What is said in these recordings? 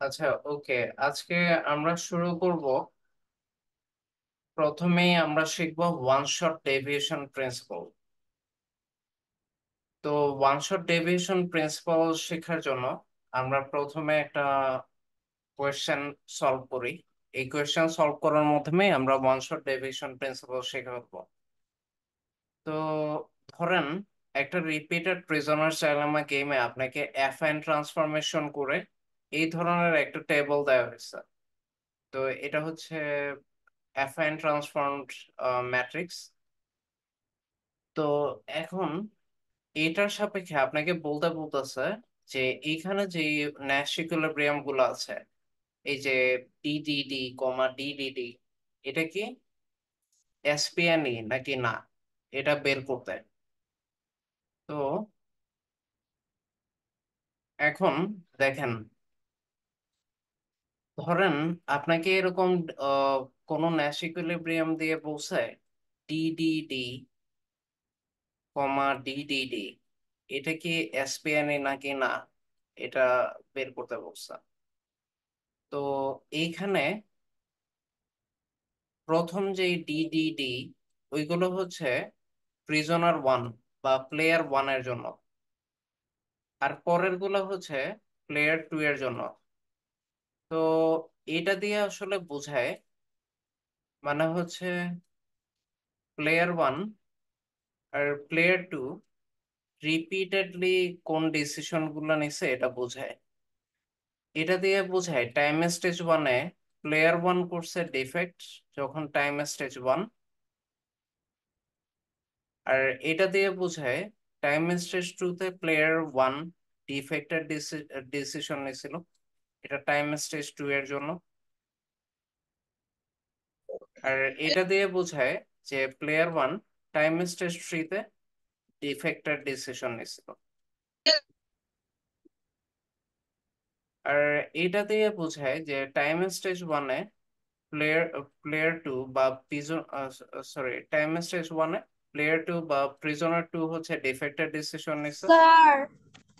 আচ্ছা, ওকে। আজকে আমরা শুরু করব। প্রথমেই আমরা শিখব ওয়ান শট ডেভিয়েশন প্রিন্সিপাল। তো ওয়ান শট ডেভিয়েশন প্রিন্সিপাল শেখার জন্য আমরা প্রথমে একটা কোয়েশ্চেন সলভ করি। এই কোয়েশ্চেন সলভ করার মাধ্যমে আমরা ওয়ান শট ডেভিয়েশন প্রিন্সিপাল শেখাবো। তো ধরেন, একটা রিপিটেড প্রিজনার ডায়লেমা গেমে আপনাকে অ্যাফাইন ট্রান্সফরমেশন করে এই ধরনের একটা টেবিল দেওয়া হয়েছে। তো এটা হচ্ছে অ্যাফাইন ট্রান্সফর্মড ম্যাট্রিক্স। তো এখন এটার সাপেক্ষে আপনাকে বলতে বলতেছে যে এইখানে যে ন্যাশ ইকুইলিব্রিয়াম গুলো আছে, এই যে ডিডিডি কমা ডিডিডি, এটা কি এসপিএনই নাকি না, এটা বের করতে। তো এখন দেখেন, ধরেন আপনাকে এরকম আহ, কোনো ন্যাশ ইকুইলিব্রিয়াম দিয়ে বলছে ডিডিডি কমা ডিডিডি, এটা কি এসপিএনএ নাকি না, এটা বের করতে বলছে। তো এইখানে প্রথম যে ডিডিডি, ওইগুলো হচ্ছে প্রিজনার ওয়ান বা প্লেয়ার ওয়ান এর জন্য, আর পরের গুলো হচ্ছে প্লেয়ার টু এর জন্য। তো এটা দিয়ে আসলে বোঝায়, মানে হচ্ছে প্লেয়ার ওয়ান আর প্লেয়ার টু রিপিটেডলি কোন ডিসিশন গুলো নিছে এটা বোঝায়। এটা দিয়ে বোঝায় টাইম স্টেজ ওয়ানে প্লেয়ার ওয়ান করছে ডিফেক্ট যখন টাইম স্টেজ ওয়ান, আর এটা দিয়ে বোঝায় টাইম স্টেজ টু তে প্লেয়ার ওয়ান ডিফেক্টের ডিসিশন নিয়েছিল, এটা টাইম স্টেজ টু এর জন্য। আর এটা দিয়ে বোঝায় যে player one time stage three তে ডিফেক্টের ডিসিশন নিয়েছিল। আর এটা দিয়ে বোঝায় যে টাইম স্টেজ ওয়ানে প্লেয়ার প্লেয়ার টু বা প্রিজন, সরি, টাইম স্টেজ ওয়ানে প্লেয়ার টু বা প্রিজনার টু হচ্ছে ডিফেক্টেড ডিসিশন নিছে। স্যার,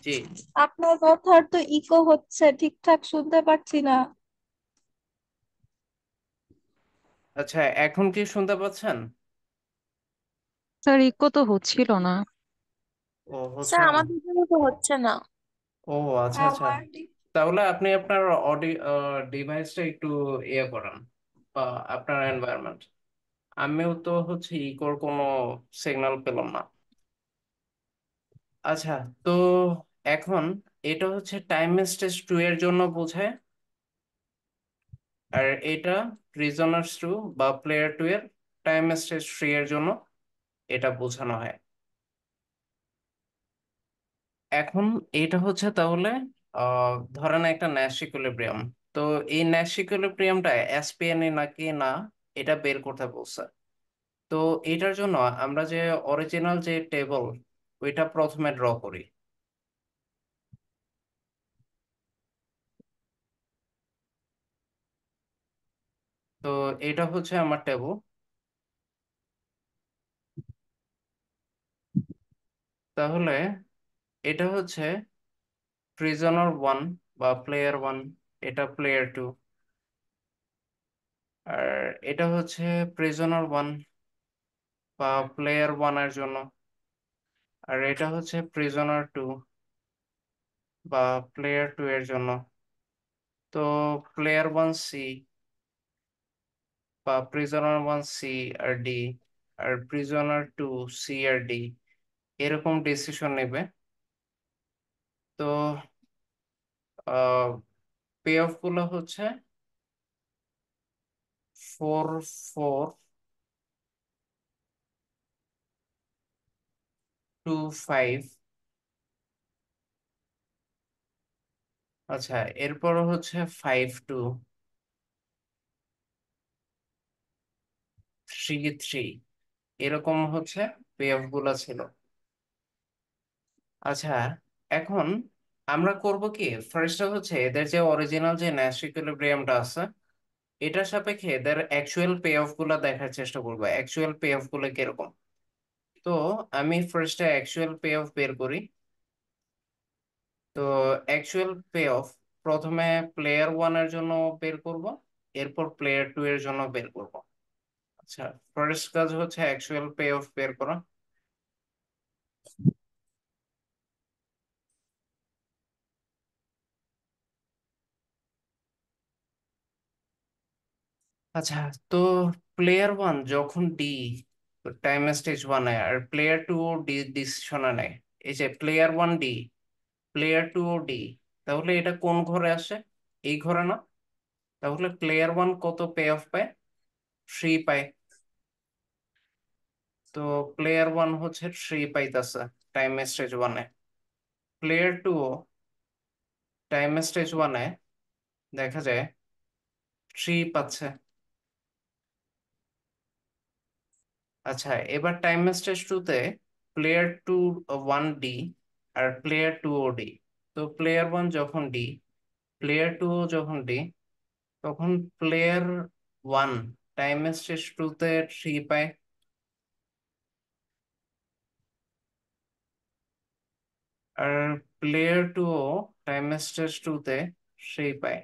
জি। আপনার কথার তো ইকো হচ্ছে, ঠিকঠাক শুনতে পাচ্ছি না। আচ্ছা, এখন কি শুনতে পাচ্ছেন? স্যার ইকো তো হচ্ছিল না। ও, হচ্ছে স্যার, না? আমাদের জন্য তো হচ্ছে না। ও, আচ্ছা আচ্ছা। আমার তাহলে আপনি আপনার ডিভাইসটা একটু ইয়ে করেন, বা আপনার এনভায়রনমেন্ট। আমিও তো হচ্ছে ইকোর কোনো সিগন্যাল পেলাম না। আচ্ছা, তো এখন এটা হচ্ছে টাইম স্টেজ টু এর জন্য বোঝায়, আর এটা প্রিজনার্স টু বা প্লেয়ার টু এর টাইম স্টেজ থ্রি এর জন্য এটা বোঝানো হয়। এখন এটা হচ্ছে তাহলে ধরেন একটা ন্যাশ ইকুইলিব্রিয়াম। তো এই ন্যাশ ইকুইলিব্রিয়ামটা এসপিএন নাকি না, এটা বের করতে বলছে। তো এটার জন্য আমরা যে অরিজিনাল যে টেবল, ওইটা প্রথমে ড্র করি। তো এটা হচ্ছে আমার টেবল। তাহলে এটা হচ্ছে প্রিজনার ওয়ান বা প্লেয়ার ওয়ান, এটা প্লেয়ার টু, আর এটা হচ্ছে প্রিজনার ওয়ান বা প্লেয়ার ওয়ান এর জন্য, আর এটা হচ্ছে প্রিজনার টু বা প্লেয়ার টু এর জন্য। তো প্লেয়ার ওয়ান সি বা প্রিজনার ওয়ান সি আর ডি, আর প্রিজনার টু সি আর ডি, এরকম ডিসিশন নেবে। তো পে অফ গুলো হচ্ছে 4 4 2 5। আচ্ছা, এরপর হচ্ছে 5 2 3 3, এরকম হচ্ছে পে অফ গুলা ছিল। আচ্ছা, এখন আমরা করব কি, ফার্স্টে হচ্ছে এদের যে অরিজিনাল যে ন্যাশ ইকুইলিব্রিয়ামটা আছে, এটার সাপেক্ষে এদের অ্যাকচুয়াল পে অফ গুলা দেখার চেষ্টা করবো, অ্যাকচুয়াল পে অফ গুলো কিরকম। তো আমি ফার্স্টে অ্যাকচুয়াল পে অফ বের করি। তো অ্যাকচুয়াল পে অফ প্রথমে প্লেয়ার ওয়ানের জন্য বের করব, এরপর প্লেয়ার টু এর জন্য বের করব। আচ্ছা, ফার্স্ট কাজ হচ্ছে অ্যাকচুয়াল পে অফ বের করা। আচ্ছা, তো প্লেয়ার ওয়ান যখন ডি টাইম স্টেজ ওয়ানে আর প্লেয়ার টু ডি ডিসিশনে নেয়, এই যে player one D, player two ও ডি, তাহলে এটা কোন ঘরে আসে? এই ঘরে না? তাহলে প্লেয়ার ওয়ান কত পে অফ পায়? 3 পায়। তো প্লেয়ার ওয়ান হচ্ছে 3 পাইতেছে টাইম স্টেজ ওয়ানে। প্লেয়ার টু টাইম স্টেজ ওয়ানে দেখা যায় 3 পাচ্ছে। আচ্ছা, এবার টাইম স্টেজ টুতে প্লেয়ার টু ওয়ান ডি আর প্লেয়ার টু ও ডি। তো প্লেয়ার ওয়ান যখন ডি, প্লেয়ার টু যখন ডি, তখন প্লেয়ার ওয়ান টাইম স্টেজ টুতে 3 পায়, আর প্লেয়ার টু টাইম স্টেজ টুতে 3 পায়।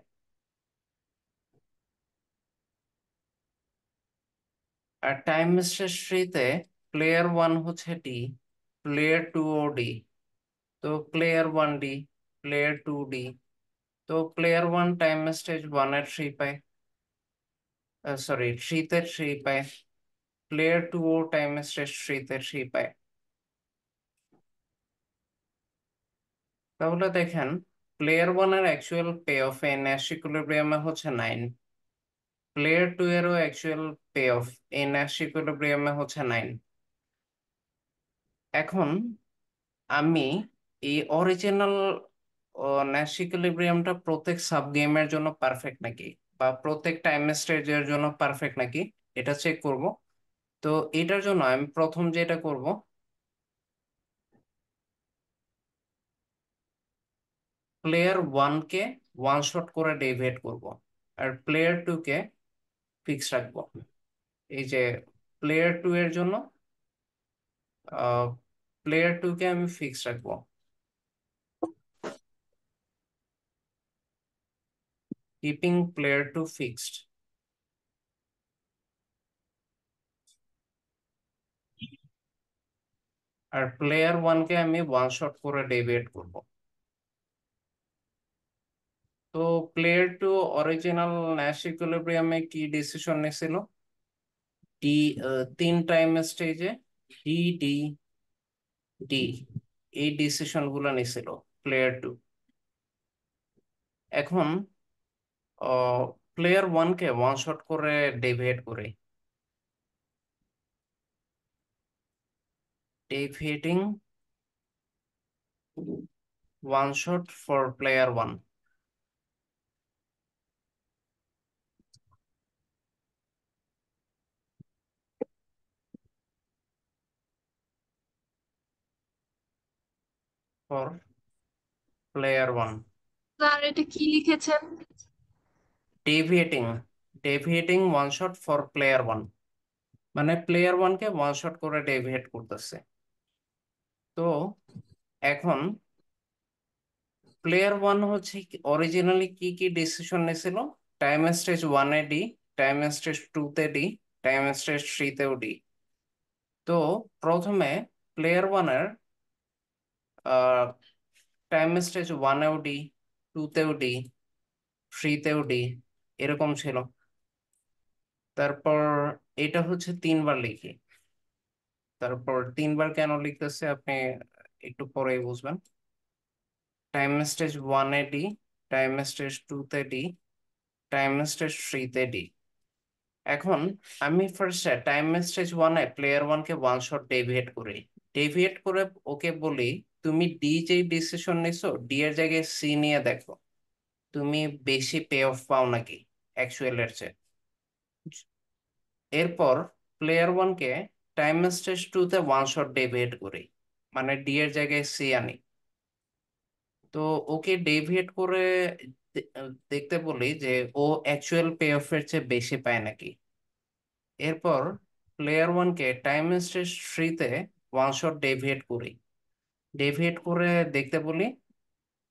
আর টাইম স্টেজ থ্রিতে প্লেয়ার ওয়ান হচ্ছে ডি, প্লেয়ার টু ও ডি। তো player one D, player two D, তো প্লেয়ার ওয়ান টাইম স্টেজ ওয়ানের 3 পায়, সরি থ্রিতে 3 পায়। প্লেয়ার টু ও টাইম স্টেজ থ্রিতে 3 পায়। তাহলে দেখেন, প্লেয়ার ওয়ানের অ্যাকচুয়াল পে অফ এ ন্যাশ ইকুইলিব্রিয়ামে হচ্ছে 9, প্লেয়ার টু এরও অ্যাকচুয়াল পে অফ এ ন্যাশ ইকুইলিব্রিয়ামে হচ্ছে 9। এখন আমি এই অরিজিনাল ন্যাশ ইকুইলিব্রিয়ামটা প্রত্যেক সাব গেমের জন্য পারফেক্ট নাকি, বা প্রত্যেক টাইম স্টেজের জন্য পারফেক্ট নাকি, এটা চেক করব। তো এটার জন্য আমি প্রথম যেটা করব, প্লেয়ার ওয়ানকে ওয়ান শট করে ডেভিয়েট করব, আর প্লেয়ার টু কে ফিক্স রাখবো। এই যে প্লেয়ার টু এর জন্য প্লেয়ার টু কে আমি ফিক্স রাখবো, কিপিং প্লেয়ার টু ফিক্সড। আর প্লেয়ার ওয়ানকে আমি ওয়ান শট করে ডেভিয়েট করব। তো প্লেয়ার টু অরিজিনাল ন্যাশ ইকুইলিব্রিয়ামে কি ডিসিশন নিয়েছিল? ডি, 3 টাইম স্টেজে ডি ডি ডি, এই ডিসিশন গুলো নিছিল প্লেয়ার টু। এখন প্লেয়ার ওয়ানকে ওয়ান শট করে ডেভিয়েট করে, deviating one shot for player one. For player one, sir এটা কি লিখেছেন? Deviating, deviating one shot for player one, মানে প্লেয়ার ওয়ানকে ওয়ান শট করে ডেভিয়েট করতেছে। তো এখন প্লেয়ার ওয়ান হচ্ছে অরিজিনালি কি কি ডিসিশন নিয়েছিল? টাইম স্টেজ ওয়ানে ডি, টাইম স্টেজ টুতে ডি, টাইম স্টেজ থ্রিতেও ডি। তো প্রথমে প্লেয়ার ওয়ানের টাইম স্টেজ ওয়ানেও ডি, টুতেও ডি, থ্রিতেও ডি, এরকম ছিল। তারপর এটা হচ্ছে 3 বার লিখি। তারপর 3 বার কেন লিখতেছে আপনি একটু পরেই বুঝবেন। টাইম স্টেজ ওয়ানে ডি, টাইম স্টেজ টুতে ডি, টাইম স্টেজ থ্রিতে ডি। এখন আমি ফার্স্টে টাইম স্টেজ ওয়ানে প্লেয়ার ওয়ানকে ওয়ান শট ডেভিয়েট করি, ডেভিয়েট করে ওকে বলি, তুমি ডি যেই ডিসিশন নিছো, ডি এর জায়গায় সি নিয়ে দেখো, তুমি বেশি পে অফ পাও নাকি অ্যাকচুয়াল এর চেয়ে। এরপর প্লেয়ার ওয়ানকে টাইম স্টেজ টুতে ওয়ান শট ডেভিয়েট করি, মানে ডি এর জায়গায় সি আনি। তো ওকে ডেভিয়েট করে দেখতে বলি যে ও অ্যাকচুয়াল পে অফ এর চেয়ে বেশি পায় নাকি। এরপর প্লেয়ার ওয়ানকে টাইম স্টেজ থ্রিতে ওয়ান শট ডেভিয়েট করি, ডেভিয়েট করে দেখতে বলি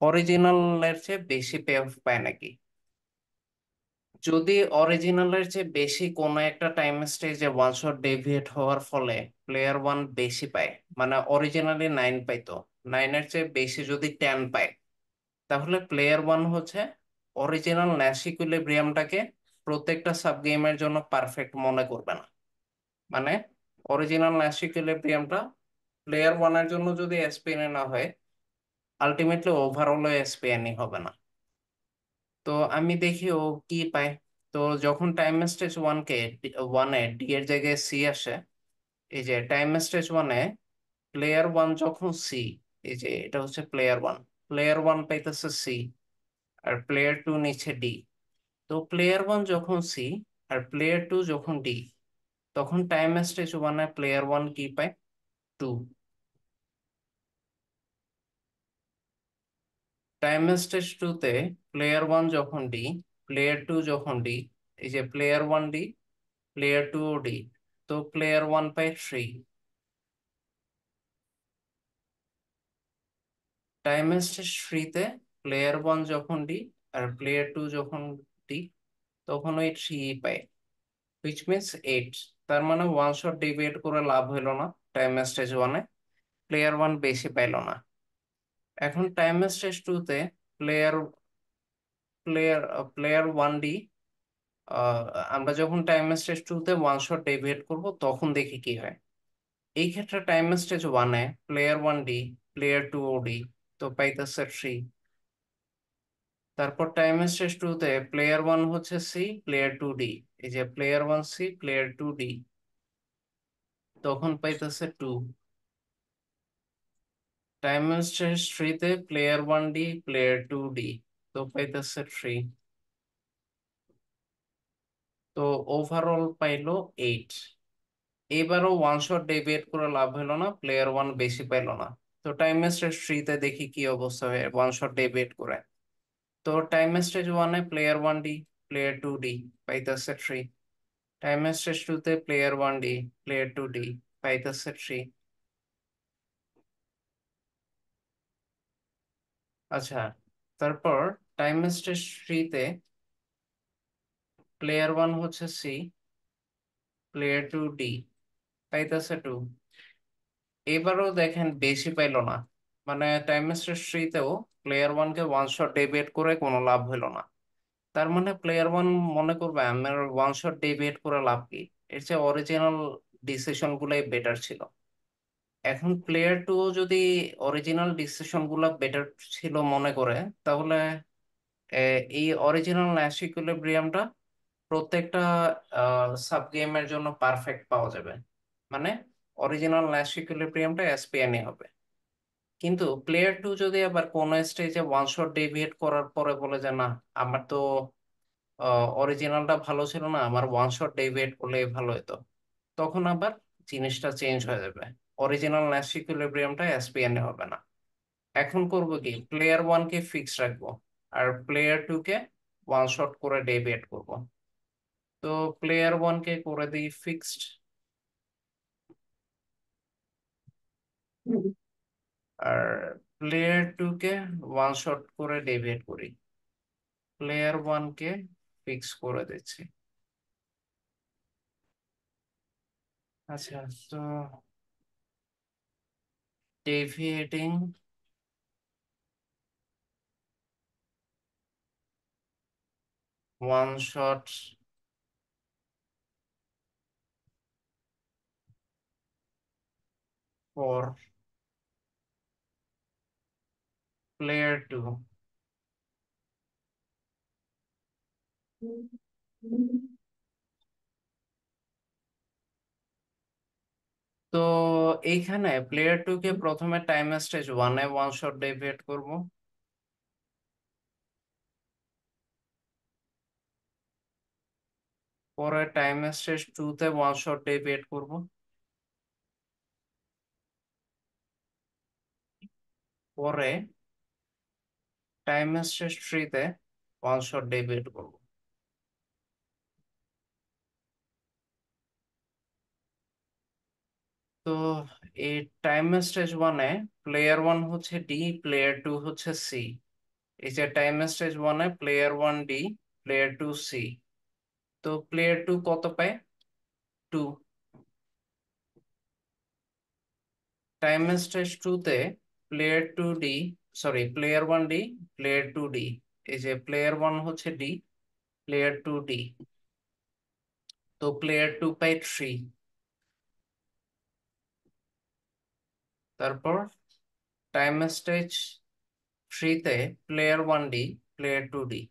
অরিজিনালের চেয়ে বেশি পে অফ পায় নাকি? যদি অরিজিনালের চেয়ে বেশি কোনো একটা টাইম স্টেজে ওয়ান শট ডেভিয়েট হওয়ার ফলে প্লেয়ার ওয়ান বেশি পায়, মানে অরিজিনালি 9 পাইতো, 9-এর চেয়ে বেশি যদি 10 পায়, তাহলে প্লেয়ার ওয়ান হচ্ছে অরিজিনাল ন্যাশ ইকুইলিব্রিয়ামটাকে প্রত্যেকটা সাব গেমের জন্য পারফেক্ট মনে করবে না। মানে অরিজিনাল ন্যাশ ইকুইলিব্রিয়ামটা প্লেয়ার ওয়ানের জন্য যদি এসপিএন না হয়, আলটিমেটলি ওভারঅল এসপিএনই হবে না। তো আমি দেখি ও কি পায়। তো যখন টাইম স্টেজ ওয়ানে ডি এর জায়গায় সি আসে, এই যে টাইম স্টেজ ওয়ানে প্লেয়ার ওয়ান যখন সি, এই যে এটা হচ্ছে প্লেয়ার ওয়ান, প্লেয়ার ওয়ান পাইতেছে সি আর প্লেয়ার টু নিচ্ছে ডি। তো প্লেয়ার ওয়ান যখন সি আর প্লেয়ার টু যখন ডি, তখন টাইম স্টেজ ওয়ানে প্লেয়ার ওয়ান কি পায়? 2। টাইম স্টেজ টুতে প্লেয়ার ওয়ান যখন ডি, প্লেয়ার টু যখন ডি, এই যে player one D, player two D, তো প্লেয়ার ওয়ান পায় 3। টাইম স্টেজ থ্রিতে প্লেয়ার ওয়ান যখন ডি আর প্লেয়ার টু যখন ডি, তখন ওই 3 পায়, হুইচ মিনস 8। তার মানে ওয়ান শট ডিবেট করে লাভ হইলো না, টাইম স্টেজ ওয়ানে প্লেয়ার ওয়ান বেশি পাইলো না। এখন টাইম স্টেজ টুতে player player player one D, আমরা যখন টাইম স্টেজ টুতে ওয়ান শট ডেভিয়েট করব তখন দেখি কি হয়। এই ক্ষেত্রে টাইম স্টেজ ওয়ানে player one D, player two ওডি, তো পাইতেছে 3। তারপর টাইম স্টেজ টুতে প্লেয়ার ওয়ান হচ্ছে সি, প্লেয়ার টু ডি, এই যে player one C, player two D, তখন পাইতেছে 2। টাইম স্টেজ থ্রিতে player one D, player two D, তো পাইতেছে 3। তো ওভারঅল পাইলো 8। এবারও ওয়ান শট ডেভিয়েট করে লাভ হলো না, প্লেয়ার ওয়ান বেশি পাইলো না। তো টাইম স্টেজ থ্রিতে দেখি কি অবস্থা হয় ওয়ান শট ডেভিয়েট করে। তো টাইম স্টেজ ওয়ানে player one D, player two D, পাইতেছে 3। টাইম স্টেজ টুতে player one D, player two D, পাইতেছে 3। আচ্ছা, তারপর টাইম স্টেজ থ্রিতে প্লেয়ার ওয়ান হচ্ছে সি, প্লেয়ার টু ডি, পাইতেছে 2। এবারও দেখেন বেশি পাইলো না, মানে টাইম স্টেজ থ্রিতেও প্লেয়ার ওয়ানকে ওয়ান শট ডেভিয়েট করে কোনো লাভ হইলো না। তার মানে প্লেয়ার ওয়ান মনে করবে আমার ওয়ান শট ডেভিয়েট করে লাভ কি, এর চেয়ে অরিজিনাল ডিসিশন গুলাই বেটার ছিল। এখন প্লেয়ার টু যদি অরিজিনাল ডিসিশন গুলা বেটার ছিল মনে করে, তাহলে এই অরিজিনাল ন্যাশ ইকুইলিব্রিয়ামটা প্রত্যেকটা সাব গেমের জন্য পারফেক্ট পাওয়া যাবে। মানে অরিজিনাল ন্যাশ ইকুইলিব্রিয়ামটা এসপিএনই হবে। কিন্তু প্লেয়ার টু যদি আবার কোন স্টেজে ওয়ান শট ডেভিয়েট করার পরে বলে যে না, আমার তো অরিজিনালটা ভালো ছিল না, আমার ওয়ান শট ডেভিয়েট করলে ভালো হতো, তখন আবার জিনিসটা চেঞ্জ হয়ে যাবে, অরিজিনাল ন্যাশ ইকুইলিব্রিয়ামটা এসপিএন এ হবে না। এখন করব কি, প্লেয়ার ওয়ান কে ফিক্স রাখবো আর প্লেয়ার টু কে ওয়ান শট করে ডেভিয়েট করব। তো প্লেয়ার ওয়ান কে করে দিই ফিক্সড, আর প্লেয়ার টু কে ওয়ান শট করে ডেভিয়েট করি, প্লেয়ার ওয়ান কে ফিক্স করে দিচ্ছি। আচ্ছা, তো deviating one shot for player two. তো এইখানে প্লেয়ার টু কে প্রথমে টাইম স্টেজ ওয়ানে ওয়ান শট ডেভিয়েট করব, পরে টাইম স্টেজ টুতে ওয়ান শট ডেভিয়েট করব, পরে টাইম স্টেজ থ্রিতে ওয়ান শট ডেভিয়েট করব। তো এই টাইম স্টেজ ওয়ানে প্লেয়ার ওয়ান হচ্ছে ডি, প্লেয়ার টু হচ্ছে সি, এই যে টাইম স্টেজ ওয়ানে player one D, player two C, তো প্লেয়ার টু কত পায়? 2। টাইম স্টেজ টুতে player two D, sorry player one D, player two D, এই যে প্লেয়ার ওয়ান হচ্ছে ডি, প্লেয়ার টু ডি, তো প্লেয়ার টু পায় 3। তারপর টাইম স্টেজ থ্রিতে player one D, player two D,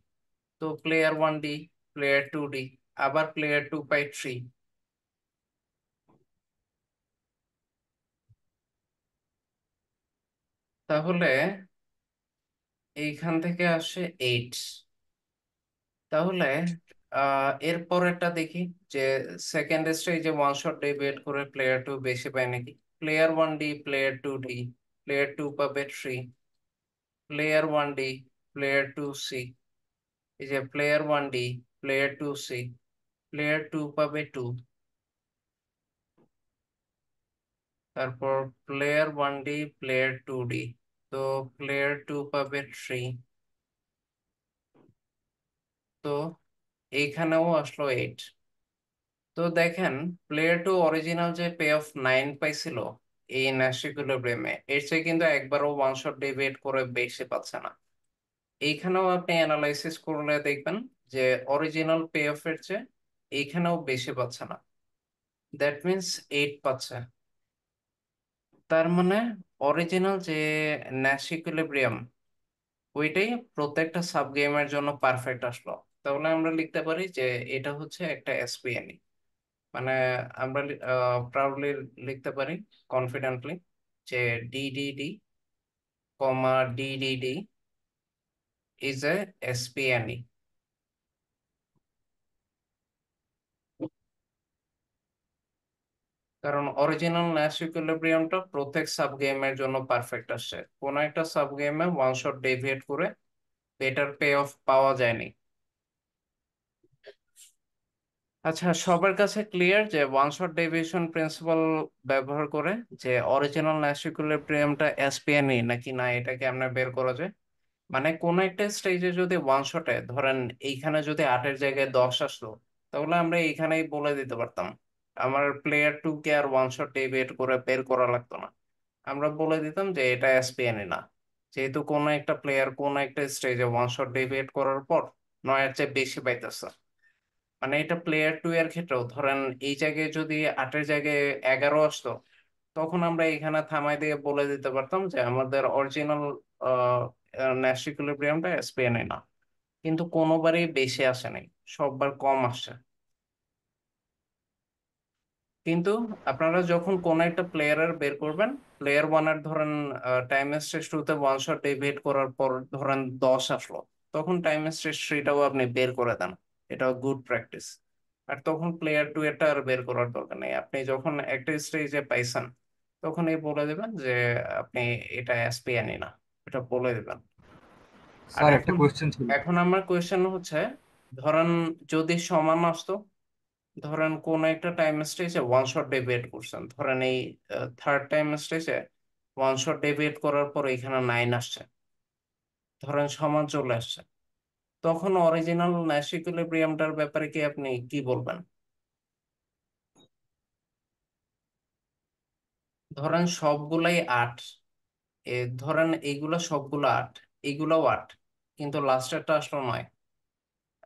তো player one D, player two D, আবার player two পাই 3। তাহলে এইখান থেকে আসে 8। তাহলে এরপরেরটা দেখি যে সেকেন্ড স্টেজে ওয়ান শট ডিবেট করে প্লেয়ার টু বেশি পায় নাকি। Player one D, player two D, player two পাবে 3, player one D, player two C, এই যে player one D, player two C, player two পাবে 2, তারপর player one D, player two D, তো প্লেয়ার টু পাবে 3, তো এইখানেও আসলো 8। তো দেখেন প্লেয়ার টু অরিজিনাল যে পে অফ 9 পাইছিল এই ন্যাশ ইকুইলিব্রিয়ামে, এর চেয়ে কিন্তু একবারও ওয়ান শট ডিভিয়েট করে বেশি পাচ্ছে না। এইখানেও আপনি অ্যানালাইসিস করলে দেখবেন যে অরিজিনাল পে অফ এর চেয়ে এইখানেও বেশি পাচ্ছে না, দ্যাট মিনস 8 পাচ্ছে। তার মানে অরিজিনাল যে ন্যাশ ইকুইলিব্রিয়াম ওইটাই প্রত্যেকটা সাব গেমের জন্য পারফেক্ট আসলো। তাহলে আমরা লিখতে পারি যে এটা হচ্ছে একটা এসপিএনই, মানে আমরা প্রাউডলি লিখতে পারি কনফিডেন্টলি যে ডিডিডি কমা ডিডিডি ইজ এ এসপিএনই। কারণ অরিজিনাল ন্যাশ ইকুইলিব্রিয়ামটা প্রত্যেক সাব গেমের জন্য পারফেক্ট আসছে, কোনো একটা সাব গেমে ওয়ান শট ডেভিয়েট করে বেটার পে অফ পাওয়া যায়নি। আচ্ছা, সবার কাছে ক্লিয়ার যে ওয়ান শট ডেভিয়েশন প্রিন্সিপাল ব্যবহার করে যে অরিজিনাল ন্যাশ ইকুইলিব্রিয়ামটা এসপিএনই নাকি না এটা কেমনে বের করা যায়? মানে কোন একটা স্টেজে যদি ওয়ান শটে ধরেন এইখানে যদি 8-এর জায়গায় 10 আসলো, তাহলে আমরা এইখানেই বলে দিতে পারতাম, আমার প্লেয়ার টু কে আর ওয়ান শট ডেভিয়েট করে বের করা লাগতো না। আমরা বলে দিতাম যে এটা এসপিএনই না, যেহেতু কোন একটা প্লেয়ার কোন একটা স্টেজে ওয়ান শট ডেভিয়েট করার পর 9-এর চেয়ে বেশি পাইতেছে। মানে এটা প্লেয়ার টু এর ক্ষেত্রেও ধরেন এই জায়গায় যদি 8-এর জায়গায় 11 আসতো, তখন আমরা এখানে থামাই দিয়ে বলে দিতে পারতাম যে আমাদের অরিজিনাল ন্যাশ ইকুইলিব্রিয়ামটা এসপিএনএ না। কিন্তু কোনোবারই বেশি আসে নাই, সববার কম আসে। কিন্তু আপনারা যখন কোন একটা প্লেয়ারের বের করবেন, প্লেয়ার ওয়ানের ধরেন টাইম স্ট্রেস টুতে ওয়ান শট ডিভিয়েট করার পর ধরেন 10 আসলো, তখন টাইম স্ট্রেস থ্রিটাও আপনি বের করে দেন, এটাও গুড প্র্যাকটিস। আর তখন প্লেয়ার টু এটা আর বের করার দরকার নেই, আপনি যখন একটা স্টেজে পাইছেন তখনই বলে দেবেন যে আপনি এটা এসপিএনই না, এটা বলে দেবেন। আর স্যার একটা এখন কোয়েশ্চেন ছিল। এখন আমার কোয়েশ্চেন হচ্ছে, ধরেন যদি সমান আসতো, ধরেন কোন একটা টাইম স্টেজে ওয়ান শট ডেভিয়েট করছেন, ধরেন এই থার্ড টাইম স্টেজে ওয়ান শট ডেভিয়েট করার পর এখানে 9 আসছে, ধরেন সমান চলে আসছে, তখন অরিজিনাল ন্যাশ ইকুইলিব্রিয়ামটার ব্যাপারে কি আপনি কি বলবেন? ধরেন সবগুলাই 8, ধরেন এইগুলা সবগুলো 8, এইগুলাও 8, কিন্তু লাস্টেরটা আসলো 9,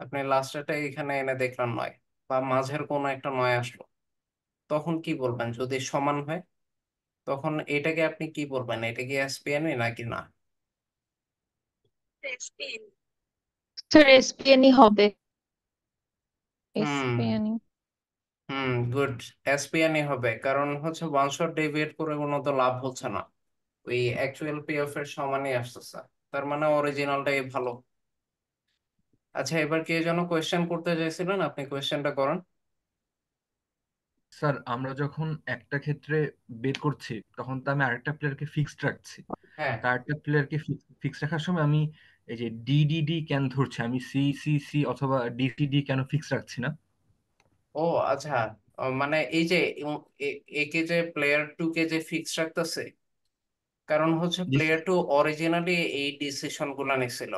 আপনি লাস্টেরটা এখানে এনে দেখলেন 9, বা মাঝের কোনো একটা 9 আসলো, তখন কি বলবেন যদি সমান হয়? তখন এটাকে আপনি কি বলবেন, এটা কি এসপিএনই নাকি না? স্যার এসপিএনই হবে। হুম, এসপিএনই। গুড, এসপিএনই হবে, কারণ হচ্ছে ওয়ান শট ডেভিয়েট করে কোনো তো লাভ হচ্ছে না, ওই অ্যাকচুয়াল পে অফ এর সমানই আসতেছে, তার মানে অরিজিনালটাই ভালো। আচ্ছা, এবার কে যেন কোয়েশ্চেন করতে চাইছিলেন, আপনি কোয়েশ্চেনটা করেন। স্যার আমরা যখন একটা ক্ষেত্রে বের করছি তখন তো আমি আরেকটা প্লেয়ারকে ফিক্সড রাখছি। হ্যাঁ। তার একটা প্লেয়ারকে ফিক্স রাখার সময় আমি এই যে ডিডিডি কেন ধরছি, আমি সি সি সি অথবা ডিসিডি কেন ফিক্স রাখছি না? ও আচ্ছা, মানে এই যে একে যে প্লেয়ার টু কে যে ফিক্স রাখতেছে, কারণ হচ্ছে জি প্লেয়ার স্যার। টু অরিজিনালি এই ডিসিশন গুলা নিছিল।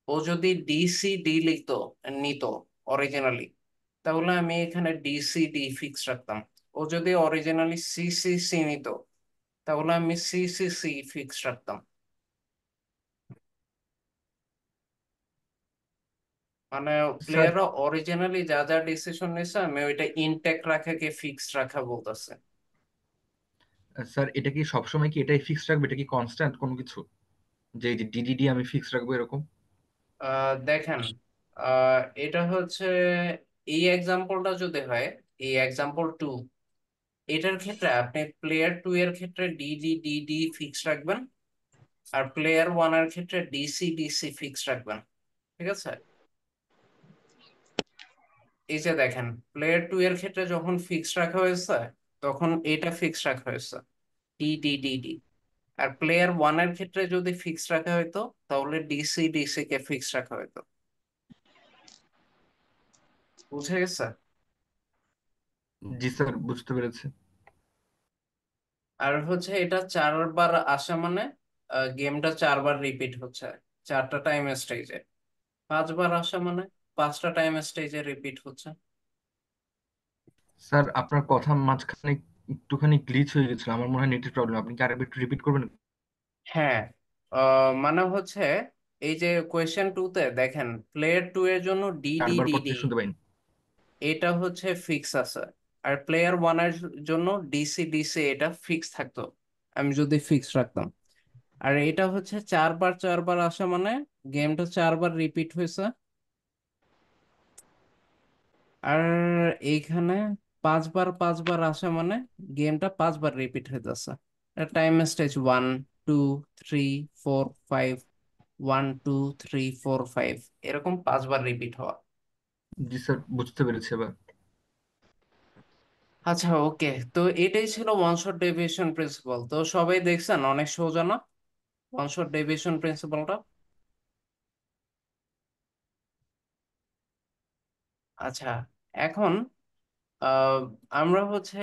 ও যদি ডিসি ডি লিখতো, নিত অরিজিনালি, তাহলে আমি এখানে ডিসি ডি ফিক্স রাখতাম। ও যদি অরিজিনালি সিসিসি নিত, তাহলে আমি সিসিসি ফিক্স রাখতাম। মানে স্যার প্লেয়াররা অরিজিনালি যা যা ডিসিশন নিছে আমি ওইটা ইনটেক্ট রাখাকে ফিক্স রাখা বলতেছে। স্যার এটা কি সবসময় কি এটাই ফিক্স রাখবে? এটা কি কনস্ট্যান্ট কোনো কিছু, যে এই যে ডিডিডি আমি ফিক্স রাখবো এরকম? দেখেন, এটা হচ্ছে, এই এক্সাম্পলটা যদি হয়, এই এক্সাম্পল টু, এটার ক্ষেত্রে আপনি প্লেয়ার টু এর ক্ষেত্রে ডিডি ডিডি ফিক্স রাখবেন, আর প্লেয়ার ওয়ান এর ক্ষেত্রে ডিসি ডিসি ফিক্স রাখবেন। ঠিক আছে? এই যে দেখেন, প্লেয়ার টু এর ক্ষেত্রে যখন ফিক্স রাখা হয়েছে, তখন এটা ফিক্স রাখা হয়েছে, ডিডি ডিডি। আর প্লেয়ার ওয়ান এর ক্ষেত্রে যদি ফিক্স রাখা হতো, তাহলে ডিসি ডিসি কে ফিক্স রাখা হতো। বুঝে গেছে? জি স্যার, বুঝতে পেরেছি। আর হচ্ছে এটা চারবার আসা মানে গেমটা চারবার রিপিট হচ্ছে, চারটা টাইম স্টেজে। পাঁচবার আসা মানে পাঁচটা টাইম স্টেজে রিপিট হচ্ছে। স্যার আপনার কথা মাঝখানে একটুখানি গ্লিচ হয়ে গেছিল, আমার মনে হয় নেটের প্রবলেম। আপনি কি আরেকবার একটু রিপিট করবেন? হ্যাঁ, মানে হচ্ছে, এই যে কোয়েশ্চেন টু তে দেখেন, প্লেয়ার টু এর জন্য ডিডি আরেকবার পর ডিডি থেকে শুনতে পাইনি। এটা হচ্ছে ফিক্স আছে, আর প্লেয়ার ওয়ান এর জন্য ডিসি ডিসি এটা ফিক্স থাকতো আমি যদি ফিক্স রাখতাম। আর এটা হচ্ছে চারবার চারবার আসা মানে গেমটা চারবার রিপিট হয়েছে। আর এইখানে পাঁচবার পাঁচবার আসা মানে গেমটা পাঁচবার রিপিট হইতেছে। Time stage one, two, three, four, five, one, two, three, four, five, এরকম পাঁচবার রিপিট হওয়া। জি স্যার, বুঝতে পেরেছি এবার। আচ্ছা, ওকে। তো এটাই ছিল ওয়ান শট ডেভিয়েশন প্রিন্সিপাল। তো সবাই দেখছেন, অনেক সোজা না ওয়ান শট ডেভিয়েশন প্রিন্সিপালটা? আচ্ছা, এখন আহ, আমরা হচ্ছে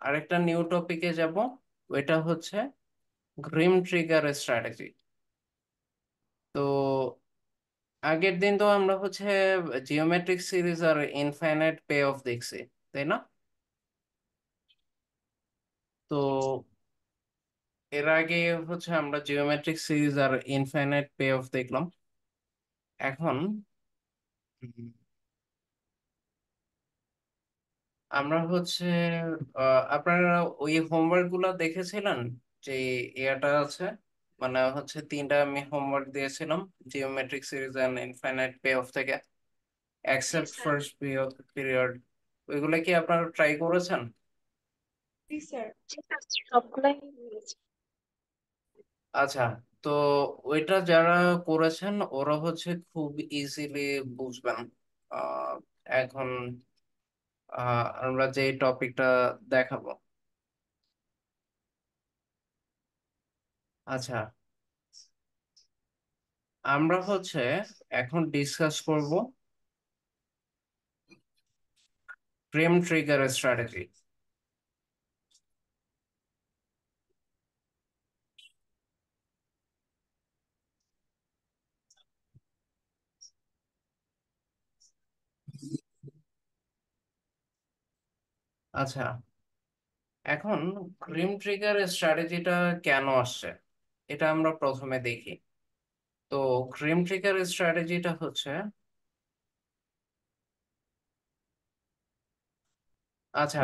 আরেকটা নিউ টপিকে যাব। ওইটা হচ্ছে গ্রিম ট্রিগার স্ট্র্যাটেজি। তো আগের দিন তো আমরা হচ্ছে জিওমেট্রিক সিরিজ আর ইনফাইনাইট পে অফ দেখছি, তাই না? তো এর আগে হচ্ছে আমরা জিওমেট্রিক সিরিজ আর ইনফাইনাইট পে অফ দেখলাম। এখন উম, আমরা হচ্ছে আপনারা ওই হোমওয়ার্ক গুলা দেখেছিলেন, যে ইয়াটা আছে, মানে হচ্ছে তিনটা আমি হোমওয়ার্ক দিয়েছিলাম geometric series and infinite payoff থেকে, জি এক্সেপ্ট স্যার। First period. ওইগুলা কি আপনারা ট্রাই করেছেন? জি স্যার, সবগুলাই মিলেছে। আচ্ছা, তো ওইটা যারা করেছেন ওরা হচ্ছে খুব ইজিলি বুঝবেন। আহ, এখন আমরা যে টপিকটা দেখাবো। আচ্ছা, আমরা হচ্ছে এখন ডিসকাস করব ফ্রেম ট্রিগার স্ট্র্যাটেজি। আচ্ছা, এখন ফ্রেম ট্রিগার স্ট্র্যাটেজিটা কেন আসছে, এটা আমরা প্রথমে দেখি। তো ফ্রেম ট্রিগার স্ট্র্যাটেজিটা হচ্ছে, আচ্ছা,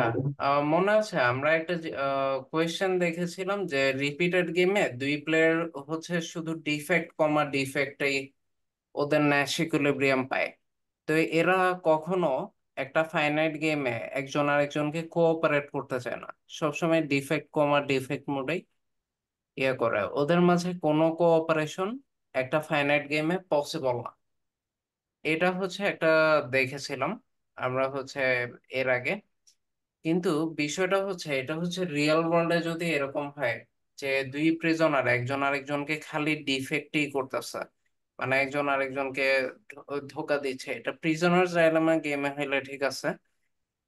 মনে আছে আমরা একটা কোয়েশ্চেন দেখেছিলাম যে রিপিটেড গেমে দুই প্লেয়ার হচ্ছে শুধু ডিফেক্ট কমা ডিফেক্টই ওদের ন্যাশ ইকুইলিব্রিয়াম পায়। তো এরা কখনো একটা ফাইনাইট গেমে একজন আরেকজনকে কোঅপারেট করতে চায় না, সবসময় ডিফেক্ট কমা ডিফেক্ট মোডেই ইয়ে করে। ওদের মাঝে কোনো কোঅপারেশন একটা ফাইনাইট গেমে পসিবল না। এটা হচ্ছে একটা দেখেছিলাম আমরা হচ্ছে এর আগে। কিন্তু বিষয়টা হচ্ছে, এটা হচ্ছে রিয়েল ওয়ার্ল্ডে যদি এরকম হয় যে দুই প্রিজনার একজন আরেকজনকে খালি ডিফেক্টই করতেছে, মানে একজন আরেকজনকে ধোকা দিচ্ছে, এটা প্রিজনার্স ডায়লেমা গেমে হইলে ঠিক আছে।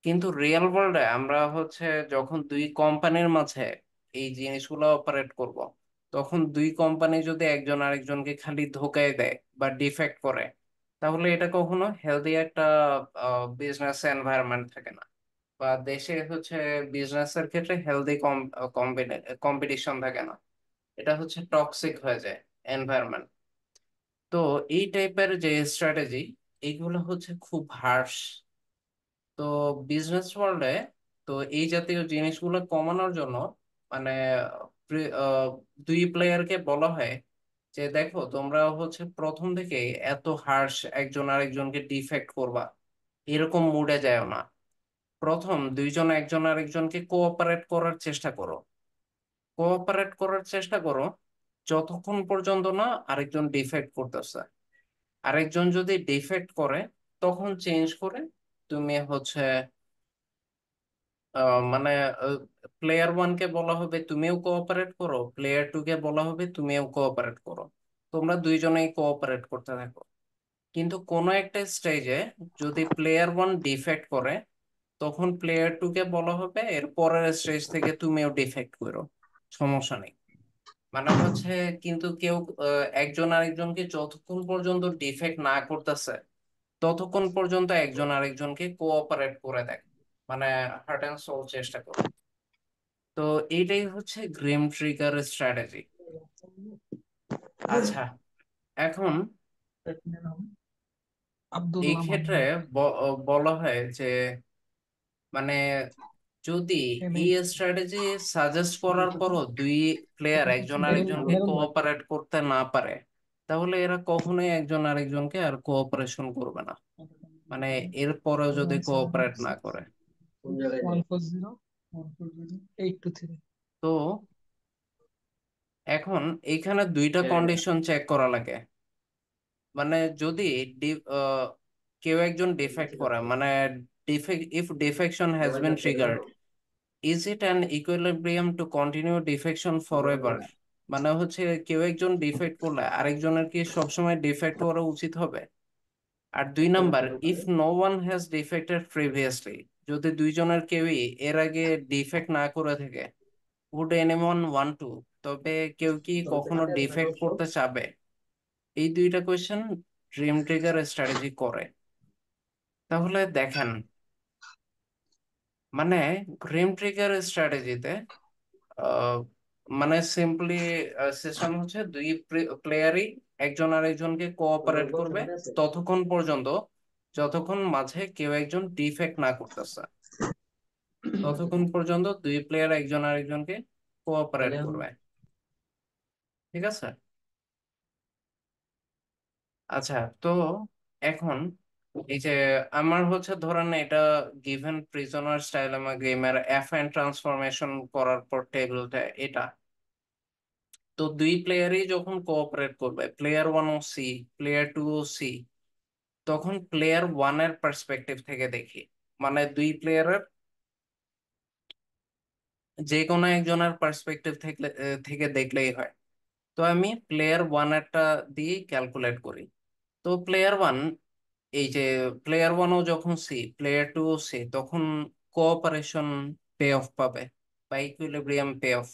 কিন্তু রিয়েল ওয়ার্ল্ডে আমরা হচ্ছে যখন দুই কোম্পানির মাঝে এই জিনিসগুলো অপারেট করব, তখন দুই কোম্পানি যদি একজন আরেকজনকে খালি ধোকায় দেয় বা ডিফেক্ট করে, তাহলে এটা কখনো হেলদি একটা বিজনেস এনভায়রনমেন্ট থাকে না, বা দেশে হচ্ছে বিজনেসের ক্ষেত্রে হেলদি কম্পিটিশন থাকে না। এটা হচ্ছে টক্সিক হয়ে যায় এনভায়রনমেন্ট। তো এই টাইপের যে স্ট্র্যাটেজি, এইগুলো হচ্ছে খুব হার্শ। তো বিজনেস ওয়ার্ল্ডে তো এই জাতীয় জিনিসগুলো কমানোর জন্য মানে আহ, দুই প্লেয়ারকে বলা হয় যে দেখো, তোমরা হচ্ছে প্রথম থেকে এত হার্শ একজন আরেকজনকে ডিফেক্ট করবা, এরকম মুডে যাও না। প্রথম দুইজন একজন আরেকজনকে কোঅপারেট করার চেষ্টা করো, কোঅপারেট করার চেষ্টা করো যতক্ষণ পর্যন্ত না আরেকজন ডিফেক্ট করতেছে। আরেকজন যদি ডিফেক্ট করে, তখন চেঞ্জ করে তুমি হচ্ছে মানে প্লেয়ার ওয়ানকে বলা হবে তুমিও কোঅপারেট করো, প্লেয়ার টু কে বলা হবে তুমিও কোঅপারেট করো। তোমরা দুইজনেই কোঅপারেট করতে থাকো। কিন্তু কোনো একটা স্টেজে যদি প্লেয়ার ওয়ান ডিফেক্ট করে, তখন প্লেয়ার টু কে বলা হবে এর পরের স্টেজ থেকে তুমিও ডিফেক্ট করো, সমস্যা নেই। মানে হচ্ছে, কিন্তু কেউ একজন আরেকজনকে যতক্ষণ পর্যন্ত ডিফেক্ট না করতেছে, ততক্ষণ পর্যন্ত একজন আরেকজনকে কোঅপারেট করে দেয়, মানে হার্ট অ্যান্ড সোল চেষ্টা করো। তো এইটাই হচ্ছে গ্রিম ট্রিগার স্ট্র্যাটেজি। আচ্ছা, এখন এই আব্দুল্লাহ ক্ষেত্রে মান্নান। বলা হয় যে মানে যদি এই স্ট্র্যাটেজি সাজেস্ট করার পরও দুই প্লেয়ার একজন আরেকজনকে মেরুন ভাই। কোঅপারেট করতে না পারে, তাহলে এরা কখনোই একজন আরেকজনকে আর কোঅপারেশন করবে না, মানে এরপরেও যদি কোঅপারেট না করে। 140 140 823। তো এখন এইখানে দুইটা কন্ডিশন চেক করা লাগে। মানে যদি ডি- আহ, কেউ একজন ডিফেক্ট করে, মানে if defection has been triggered, is it an equilibrium to continue defection for ever? মানে হচ্ছে কেউ একজন ডিফেক্ট করলে আরেকজনের কি সবসময় ডিফেক্ট করা উচিত হবে? আর দুই number, if no one has defected previously, যদি দুইজনের কেউই এর আগে ডিফেক্ট না করে থাকে, উড এনিওয়ান ওয়ান্ট টু, তবে কেউ কি কখনো ডিফেক্ট করতে চাবে? এই দুইটা কোয়েশ্চেন ড্রিম ট্রিগার স্ট্র্যাটেজি করে। তাহলে দেখেন, মানে ড্রিম ট্রিগার স্ট্র্যাটেজিতে মানে সিম্পলি সিস্টেম হচ্ছে দুই প্লেয়ারই একজন আরেকজনকে কোঅপারেট করবে ততক্ষণ পর্যন্ত যতক্ষণ মাঝে কেউ একজন ডিফেক্ট না করতেছে, ততক্ষণ পর্যন্ত দুই প্লেয়ার একজন আরেকজনকে কোঅপারেট করবে। ঠিক আছে? আচ্ছা, তো এখন এই যে আমার হচ্ছে ধরেন এটা গিভেন প্রিজনার স্টাইলেমা গেমের এফ এন ট্রান্সফরমেশন করার পর টেবিলটা এটা। তো দুই প্লেয়ারই যখন কোঅপারেট করবে, প্লেয়ার ওয়ান ও সি, প্লেয়ার টু ও সি, তখন প্লেয়ার ওয়ানের পার্সপেক্টিভ থেকে দেখি, মানে দুই প্লেয়ারের যে কোনো একজনের পার্সপেক্টিভ থেকে দেখলেই হয়। তো আমি প্লেয়ার ওয়ানেরটা দিয়ে ক্যালকুলেট করি। তো প্লেয়ার ওয়ান, এই যে প্লেয়ার ওয়ানও যখন সি, প্লেয়ার টু ও সি, তখন কোঅপারেশন পে অফ পাবে বা ইকুইলিব্রিয়াম পে অফ।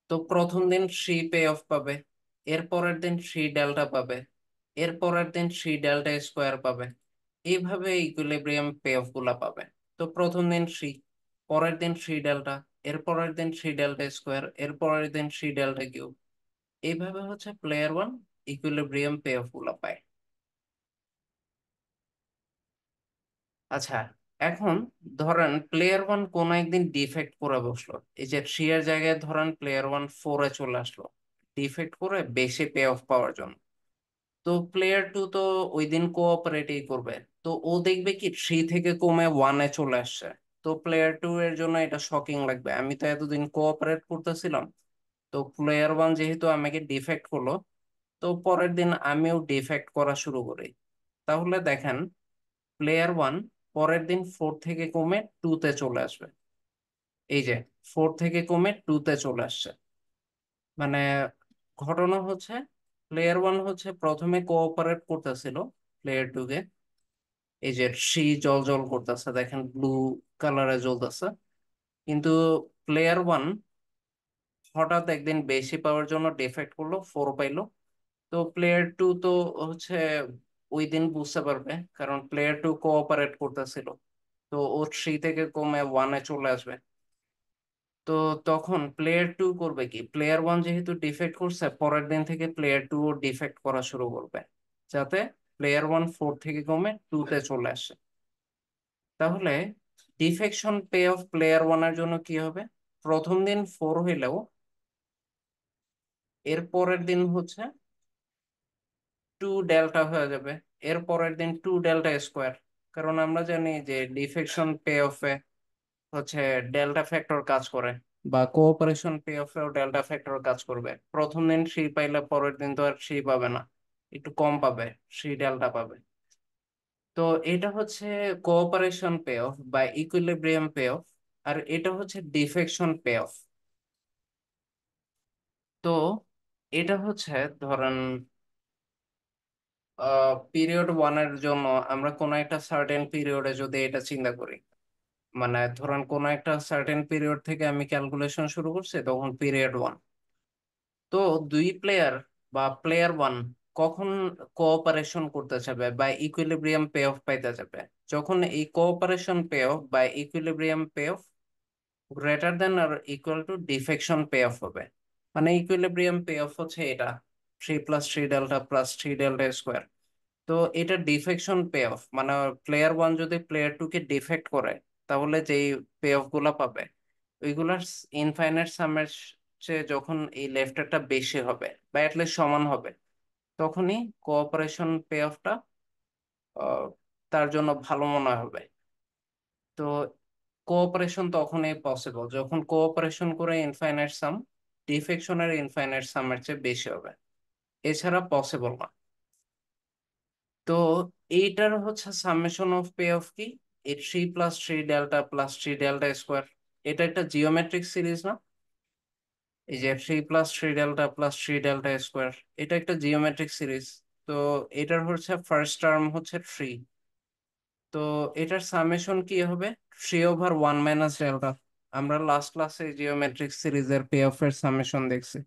তো প্রথম দিন থ্রি পে অফ পাবে, এর পরের দিন থ্রি ডেল্টা পাবে, এর পরের দিন থ্রি ডেল্টা স্কোয়ার পাবে। এইভাবে ইকুইলিব্রিয়াম পে অফ গুলা পাবে। তো প্রথম দিন থ্রি, পরের দিন থ্রি ডেল্টা, এর পরের দিন থ্রি ডেল্টা স্কোয়ার, এর পরের দিন থ্রি ডেল্টা কিউব। এইভাবে হচ্ছে player one equilibrium pay off গুলা পায়। আচ্ছা, এখন ধরেন প্লেয়ার ওয়ান কোন একদিন ডিফেক্ট করে বসলো, এই যে থ্রি এর জায়গায় ধরেন প্লেয়ার ওয়ান ফোরে চলে আসলো ডিফেক্ট করে বেশি পে অফ পাওয়ার জন্য। তো প্লেয়ার টু তো ওই দিন কোঅপারেটই করবে। তো ও দেখবে কি থ্রি থেকে কমে ওয়ানে চলে আসছে। তো প্লেয়ার টু এর জন্য এটা শকিং লাগবে, আমি তো এতদিন কোঅপারেট করতেছিলাম, তো প্লেয়ার ওয়ান যেহেতু আমাকে ডিফেক্ট করলো, তো পরের দিন আমিও ডিফেক্ট করা শুরু করি। তাহলে দেখেন, প্লেয়ার ওয়ান পরের দিন ফোর থেকে কমে টু তে চলে আসবে। এই যে ফোর থেকে কমে টু তে চলে আসছে, মানে ঘটনা হচ্ছে প্লেয়ার ওয়ান হচ্ছে প্রথমে কোঅপারেট করতেছিল প্লেয়ার টু কে, এই যে সি জল জল করতেছে দেখেন ব্লু কালারে জ্বলতেছে, কিন্তু প্লেয়ার ওয়ান হঠাৎ একদিন বেশি পাওয়ার জন্য ডিফেক্ট করলো, 4 পাইলো। তো প্লেয়ার টু তো হচ্ছে ওই দিন বুঝতে পারবে, কারণ প্লেয়ার টু কোঅপারেট করতেছিল। তো ও 3 থেকে কমে 1-এ চলে আসবে। তো তখন প্লেয়ার টু করবে কি, প্লেয়ার ওয়ান যেহেতু ডিফেক্ট করছে, পরের দিন থেকে প্লেয়ার টু ও ডিফেক্ট করা শুরু করবে, যাতে প্লেয়ার ওয়ান 4 থেকে কমে 2-তে চলে আসে। তাহলে ডিফেকশন পে অফ প্লেয়ার ওয়ানের জন্য কি হবে, প্রথম দিন 4 হইলেও এর পরের দিন হচ্ছে 2 ডেল্টা হয়ে যাবে, এর পরের দিন 2 ডেল্টা স্কোয়ার। কারণ আমরা জানি যে ডিফেকশন পে অফে হচ্ছে ডেল্টা ফ্যাক্টর কাজ করে, বা কোঅপারেশন পে অফেও ডেল্টা ফ্যাক্টর কাজ করবে। প্রথম দিন 3 পাইলে পরের দিন তো আর 3 পাবে না, একটু কম পাবে, 3 ডেল্টা পাবে। তো এটা হচ্ছে কোঅপারেশন পে অফ বা ইকুইলিব্রিয়াম পে অফ, আর এটা হচ্ছে ডিফেকশন পে অফ। তো এটা হচ্ছে ধরেন পিরিয়ড ওয়ানের জন্য আমরা কোনো একটা সার্টেন পিরিয়ডে যদি এটা চিন্তা করি, মানে ধরেন কোনো একটা সার্টেন পিরিয়ড থেকে আমি ক্যালকুলেশন শুরু করছি, তখন পিরিয়ড ওয়ান। তো দুই প্লেয়ার বা প্লেয়ার ওয়ান কখন কোঅপারেশন করতে যাবে বা ইকুইলিব্রিয়াম পে অফ পাইতে যাবে, যখন এই কোঅপারেশন পে অফ বা equilibrium payoff greater than আর equal to defection payoff হবে। মানে ইকুইলিব্রিয়াম পে অফ হচ্ছে এটা 3 + 3 ডেল্টা + 3 ডেল্টা স্কোয়ার। তো এটা ডিফেকশন পে অফ, মানে প্লেয়ার ওয়ান যদি প্লেয়ার টু কে ডিফেক্ট করে, তাহলে যেই পে অফ গুলা পাবে ওইগুলার ইনফাইনাইট সামের চেয়ে যখন এই লেফটারটা বেশি হবে বা অ্যাটলিস্ট সমান হবে, তখনই কোঅপারেশন পে অফটা তার জন্য ভালো মনে হবে। তো কোঅপারেশন তখনই পসিবল যখন কোঅপারেশন করে ইনফাইনাইট সাম ডিফেকশনের ইনফাইনাইট সামের চেয়ে বেশি হবে, এছাড়া পসিবল না। তো এইটার হচ্ছে সামেশন অফ পে অফ কি, এই 3 + 3 ডেল্টা + 3 ডেল্টা স্কোয়ার। এটা একটা জিওমেট্রিক সিরিজ না, এই যে 3 + 3 ডেল্টা + 3 ডেল্টা স্কোয়ার, এটা একটা জিওমেট্রিক সিরিজ। তো এটার হচ্ছে ফার্স্ট টার্ম হচ্ছে 3। তো এটার সামেশন কি হবে, 3/1 - ডেল্টা। আমরা লাস্ট ক্লাসে জিওমেট্রিক সিরিজের পে অফ এর সামেশন দেখছি।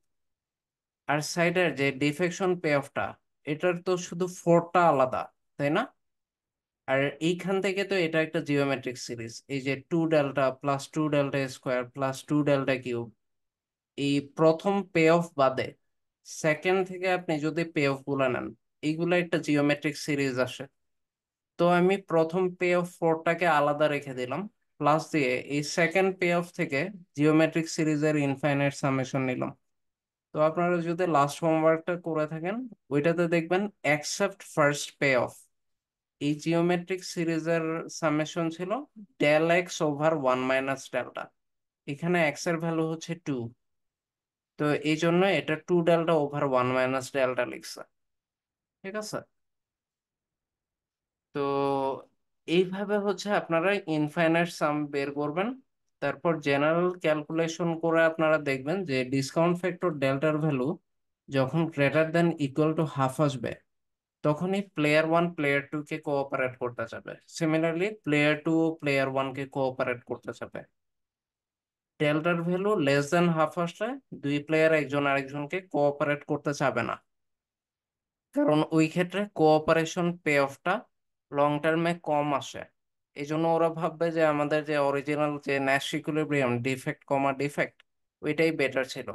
আর সাইডের যে ডিফেকশন পে অফটা, এটার তো শুধু 4টা আলাদা, তাই না? আর এইখান থেকে তো এটা একটা জিওমেট্রিক সিরিজ, এই যে 2 delta + 2 delta square + 2 delta cube. এই প্রথম পে অফ বাদে সেকেন্ড থেকে আপনি যদি পে অফ গুলা নেন, এইগুলা একটা জিওমেট্রিক সিরিজ আসে। তো আমি প্রথম পে অফ 4টাকে আলাদা রেখে দিলাম, প্লাস দিয়ে এই সেকেন্ড পে অফ থেকে জিওমেট্রিক সিরিজের ইনফাইনাইট সামেশন নিলাম। তো আপনারা যদি লাস্ট হোমওয়ার্কটা করে থাকেন, ওইটাতে দেখবেন অ্যাকসেপ্ট ফার্স্ট পে অফ এই জিওমেট্রিক সিরিজের সামেশন ছিল del x/1 - ডেল্টা। এখানে x এর ভ্যালু হচ্ছে 2। তো এই জন্য এটা 2 ডেল্টা/1 - ডেল্টা লিখছে। ঠিক আছে? তো এইভাবে হচ্ছে আপনারা ইনফাইনাইট সাম বের করবেন। তারপর জেনারেল ক্যালকুলেশন করে আপনারা দেখবেন যে ডিসকাউন্ট ফ্যাক্টর ডেল্টার ভ্যালু যখন greater than equal to half আসবে, তখনই প্লেয়ার ওয়ান প্লেয়ার টু কে কোঅপারেট করতে যাবে। সিমিলারলি প্লেয়ার টু ও প্লেয়ার ওয়ান কে কোঅপারেট করতে যাবে। ডেল্টার ভ্যালু লেস দেন হাফ আসলে দুই প্লেয়ার একজন আরেকজনকে কোঅপারেট করতে চাবে না, কারণ ওই ক্ষেত্রে কোঅপারেশন পে অফটা লং টার্মে কম আসে। এই জন্য ওরা ভাববে যে আমাদের যে অরিজিনাল যে ন্যাশ ইকুইলিব্রিয়াম ডিফেক্ট কমা ডিফেক্ট, ওইটাই বেটার ছিল।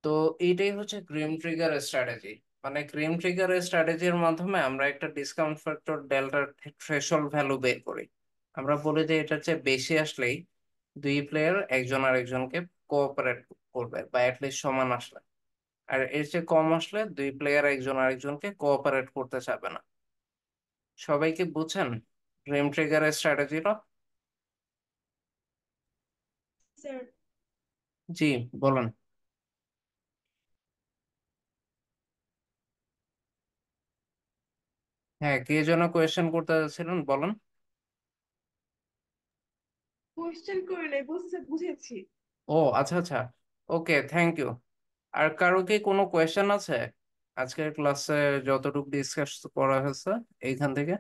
তো এইটাই হচ্ছে গ্রিম ট্রিগার স্ট্র্যাটেজি। মানে গ্রিম ট্রিগার স্ট্র্যাটেজির মাধ্যমে আমরা একটা ডিসকাউন্ট ফ্যাক্টর ডেল্টার থ্রেশহোল্ড ভ্যালু বের করি। আমরা বলি যে এটার চেয়ে বেশি আসলেই দুই প্লেয়ার একজন আরেকজনকে কোঅপারেট করবে, বা অ্যাটলিস্ট সমান আসলে। আর এর চেয়ে কম আসলে দুই প্লেয়ার একজন আরেকজনকে কোঅপারেট করতে চাবে না। সবাই কি বুঝছেন গ্রিম ট্রিগারের স্ট্র্যাটেজিটা? স্যার, জি, বলুন। হ্যাঁ, কে যেন কোয়েশ্চেন করতে চাচ্ছিলেন, বলুন। কোয়েশ্চেন করে নাই, বুঝেছি। ও আচ্ছা আচ্ছা, ওকে, থ্যাংক ইউ। আর কারো কি কোনো কোয়েশ্চেন আছে আজকের ক্লাসে যতটুকু ডিসকাস করা হয়েছে এইখান থেকে?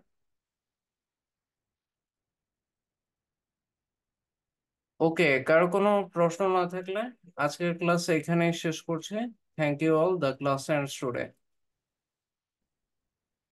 ওকে, কারো কোনো প্রশ্ন না থাকলে আজকের ক্লাস এখানেই শেষ করছি। Thank you all, the class ends today.